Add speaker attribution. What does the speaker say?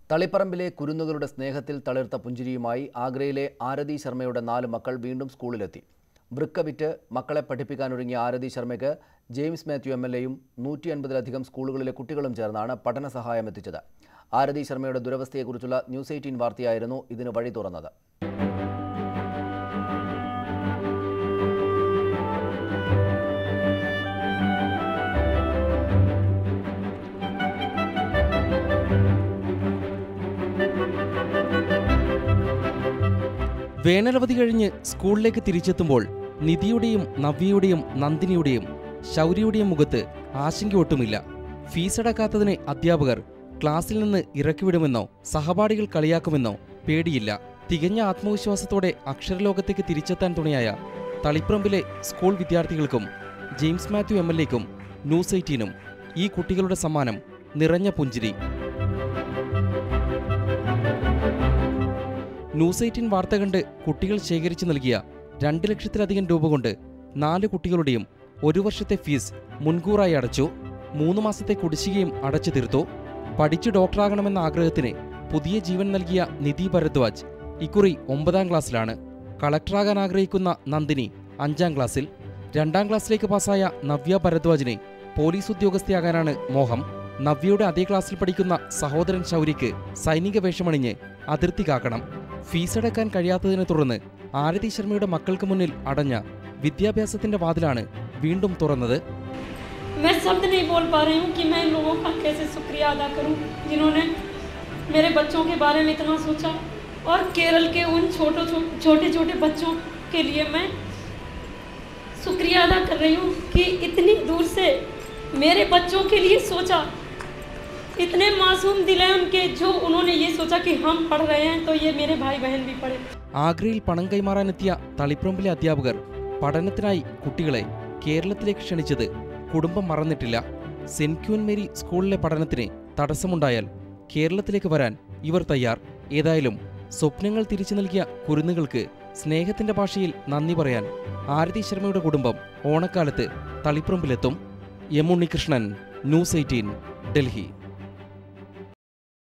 Speaker 1: തളിപ്പറമ്പിലെ കുരുന്നുകളുടെ സ്നേഹത്തിൽ തളിർത്ത പുഞ്ചിരിയുമായി ആഗ്രയിലെ ആരതി ശർമ്മയുടെ 4 മക്കൾ വീണ്ടും സ്കൂളിലെത്തി. വൃക്ക വിറ്റ് മക്കളെ പഠിപ്പിക്കാനൊരുങ്ങിയ ആരതി ശർമ്മയ്ക്ക് ജെയിംസ് മാത്യു എംഎൽഎയും 150-ലധികം സ്കൂളുകളിലെ കുട്ടികളും ചേർന്നാണ് പഠന സഹായം എത്തിച്ചത്. ആരതി ശർമ്മയുടെ ദുരവസ്ഥയെക്കുറിച്ചുള്ള ന്യൂസ് 18 വാർത്തയായിരുന്നു ഇതിന് വഴി തുറന്നത്.
Speaker 2: വേനലവധി കഴിഞ്ഞ് സ്കൂളിലേക്ക് തിരിച്ചെത്തുമ്പോൾ നിധിയുടെയും നവ്യയുടെയും നന്ദിനിയുടെയും ശൗര്യയുടെയും മുഖത്ത് ആശങ്കയൊട്ടുമില്ല. ഫീസടക്കാത്തതിന് അധ്യാപകർ ക്ലാസ്സിൽ നിന്ന് ഇറക്കിവിടുമെന്നോ സഹപാഠികൾ കളിയാക്കുമെന്നോ പേടിയില്ല. തികഞ്ഞ ആത്മവിശ്വാസത്തോടെ അക്ഷരലോകത്തേക്ക് തിരിച്ചെത്താൻ തുണയായ തളിപ്പറമ്പിലെ സ്കൂൾ വിദ്യാർത്ഥികൾക്കും ജെയിംസ് മാത്യു എംഎൽഎക്കും ന്യൂസ് 18നും ഈ കുട്ടികളുടെ സമ്മാനം നിറഞ്ഞ പുഞ്ചിരി. ന്യൂസ് 18 വാർത്ത കണ്ട് കുട്ടികൾ ശേഖരിച്ചു നൽകിയ 2 ലക്ഷത്തിലധികം രൂപ കൊണ്ട് 4 കുട്ടികളുടെയും 1 വർഷത്തെ ഫീസ് മുൻകൂറായി അടച്ചു. 3 മാസത്തെ കുടിശ്ശികയും അടച്ചു തീർത്തു. പഠിച്ചു ഡോക്ടറാകണമെന്ന ആഗ്രഹത്തിന് പുതിയ ജീവൻ നൽകിയ നിധി ഭരദ്വാജ് ഇക്കുറി 9ാം ക്ലാസ്സിലാണ്. കളക്ടറാകാൻ ആഗ്രഹിക്കുന്ന നന്ദിനി 5ാം ക്ലാസ്സിൽ. 2ാം ക്ലാസ്സിലേക്ക് പാസ്സായ നവ്യ ഭരദ്വാജിനെ പോലീസ് ഉദ്യോഗസ്ഥയാകാനാണ് മോഹം. നവ്യയുടെ അതേ ക്ലാസ്സിൽ പഠിക്കുന്ന സഹോദരൻ ശൗര്യയ്ക്ക് സൈനിക വേഷമണിഞ്ഞ് അതിർത്തി കാക്കണം. ഫീസടക്കാൻ കഴിയാത്തതിനെ തുടർന്ന് ആരതി ശർമ്മയുടെ മക്കൾക്ക് മുന്നിൽ അടഞ്ഞ വിദ്യാഭ്യാസത്തിന്റെ വാതിലാണ് വീണ്ടും തുറന്നത്.
Speaker 3: मैं शब्द नहीं बोल पा रही हूँ कि मैं इन लोगों का कैसे शुक्रिया अदा करूँ जिन्होंने मेरे बच्चों के बारे में इतना सोचा और केरल के उन छोटे छोटे बच्चों के लिए मैं शुक्रिया अदा कर रही हूँ कि इतनी दूर से मेरे बच्चों के लिए सोचा. इतने मासूम दिल हैं उनके जो उन्होंने ये सोचा कि हम पढ़ रहे हैं तो ये मेरे भाई बहन भी पढ़े.
Speaker 2: ആഗ്രയിൽ പണം കൈമാറാനെത്തിയ തളിപ്പറമ്പിലെ അധ്യാപകർ പഠനത്തിനായി കുട്ടികളെ കേരളത്തിലേക്ക് ക്ഷണിച്ചത് കുടുംബം മറന്നിട്ടില്ല. സെന്റ് ക്യൂൻ മേരി സ്കൂളിലെ പഠനത്തിന് തടസ്സമുണ്ടായാൽ കേരളത്തിലേക്ക് വരാൻ ഇവർ തയ്യാർ. ഏതായാലും സ്വപ്നങ്ങൾ തിരിച്ചു നൽകിയ കുരുന്നുകൾക്ക് സ്നേഹത്തിന്റെ ഭാഷയിൽ നന്ദി പറയാൻ ആരതി ശർമ്മയുടെ കുടുംബം ഓണക്കാലത്ത് തളിപ്പറമ്പിലെത്തും. M Unnikrishnan, news 18, Delhi.